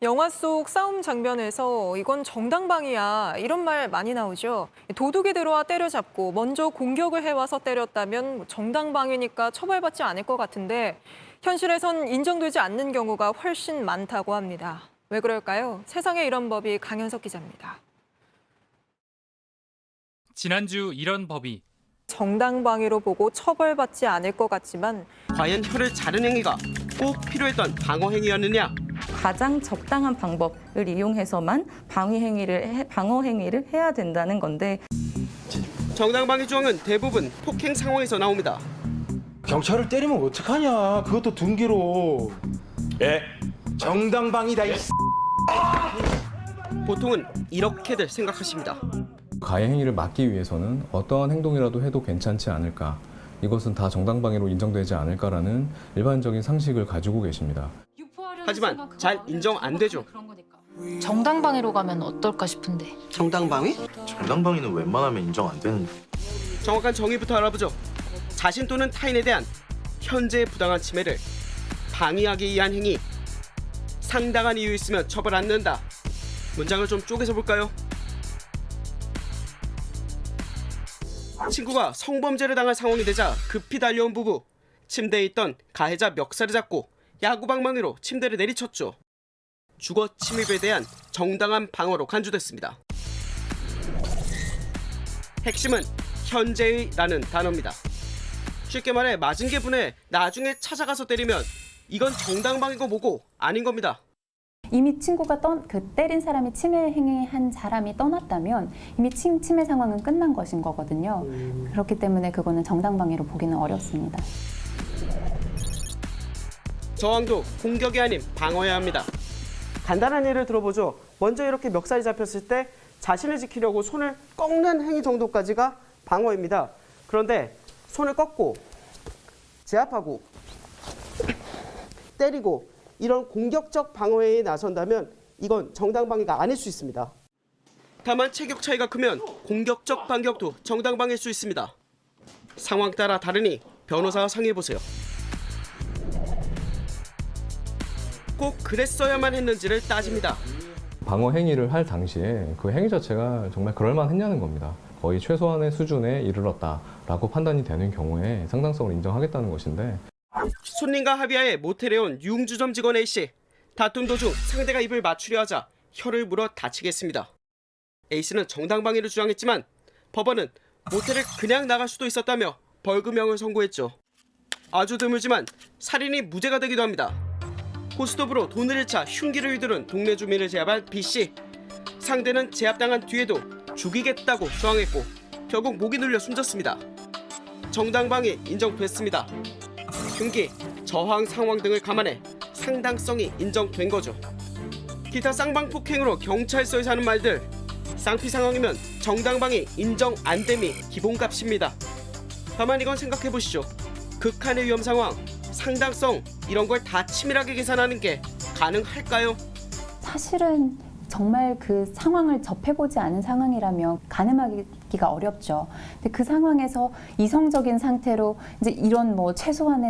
영화 속 싸움 장면에서 이건 정당방위야 이런 말 많이 나오죠. 도둑이 들어와 때려잡고 먼저 공격을 해와서 때렸다면 정당방위니까 처벌받지 않을 것 같은데 현실에선 인정되지 않는 경우가 훨씬 많다고 합니다. 왜 그럴까요? 세상에 이런 법이 강현석 기자입니다. 지난주 이런 법이 정당방위로 보고 처벌받지 않을 것 같지만 과연 혀를 자른 행위가 꼭 필요했던 방어 행위였느냐? 가장 적당한 방법을 이용해서만 방어 행위를 해야 된다는 건데 정당방위 조항은 대부분 폭행 상황에서 나옵니다. 경찰을 때리면 어떡하냐? 그것도 등기로. 예, 정당방위다 이 보통은 이렇게들 생각하십니다. 가해 행위를 막기 위해서는 어떠한 행동이라도 해도 괜찮지 않을까. 이것은 다 정당방위로 인정되지 않을까라는 일반적인 상식을 가지고 계십니다. 하지만 잘 인정 안 되죠. 정당방위로 가면 어떨까 싶은데. 정당방위? 정당방위는 웬만하면 인정 안 되는데. 정확한 정의부터 알아보죠. 자신 또는 타인에 대한 현재의 부당한 침해를 방위하기 위한 행위. 상당한 이유 있으면 처벌 안 된다. 문장을 좀 쪼개서 볼까요? 친구가 성범죄를 당할 상황이 되자 급히 달려온 부부. 침대에 있던 가해자 멱살을 잡고 야구방망이로 침대를 내리쳤죠. 주거 침입에 대한 정당한 방어로 간주됐습니다. 핵심은 현재의라는 단어입니다. 쉽게 말해 맞은 게 분해 나중에 찾아가서 때리면 이건 정당방위고 뭐고 아닌 겁니다. 이미 친구가 때린 사람이 침해 행위한 사람이 떠났다면 이미 침해 상황은 끝난 것인 거거든요. 그렇기 때문에 그거는 정당방위로 보기는 어렵습니다. 저항도 공격이 아닌 방어해야 합니다. 간단한 예를 들어보죠. 먼저 이렇게 멱살이 잡혔을 때 자신을 지키려고 손을 꺾는 행위 정도까지가 방어입니다. 그런데 손을 꺾고 제압하고 때리고 이런 공격적 방어에 나선다면 이건 정당방위가 아닐 수 있습니다. 다만 체격 차이가 크면 공격적 반격도 정당방위일 수 있습니다. 상황 따라 다르니 변호사와 상의해보세요. 꼭 그랬어야만 했는지를 따집니다. 방어 행위를 할 당시에 그 행위 자체가 정말 그럴만했냐는 겁니다. 거의 최소한의 수준에 이르렀다라고 판단이 되는 경우에 상당성을 인정하겠다는 것인데 손님과 합의하에 모텔에 온 융주점 직원 A씨. 다툼 도중 상대가 입을 맞추려 하자 혀를 물어 다치겠습니다. A씨는 정당방위를 주장했지만 법원은 모텔을 그냥 나갈 수도 있었다며 벌금형을 선고했죠. 아주 드물지만 살인이 무죄가 되기도 합니다. 고스톱으로 돈을 잃자 흉기를 휘두른 동네 주민을 제압한 B씨. 상대는 제압당한 뒤에도 죽이겠다고 저항했고 결국 목이 눌려 숨졌습니다. 정당방위 인정됐습니다. 흉기, 저항 상황 등을 감안해 상당성이 인정된 거죠. 기타 쌍방폭행으로 경찰서에서 하는 말들. 쌍피 상황이면 정당방위 인정 안 됨이 기본값입니다. 다만 이건 생각해 보시죠. 극한의 위험 상황, 상당성 이런 걸 다 치밀하게 계산하는 게 가능할까요? 사실은 정말 그 상황을 접해보지 않은 상황이라면 가늠하기가 어렵죠. 근데 그 상황에서 이성적인 상태로 이제 이런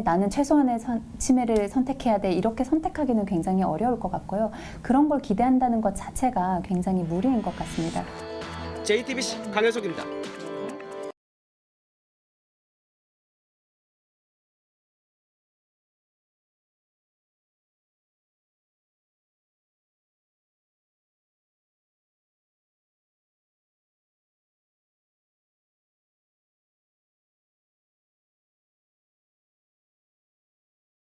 나는 최소한의 침해를 선택해야 돼 이렇게 선택하기는 굉장히 어려울 것 같고요. 그런 걸 기대한다는 것 자체가 굉장히 무리인 것 같습니다. JTBC 강현석입니다.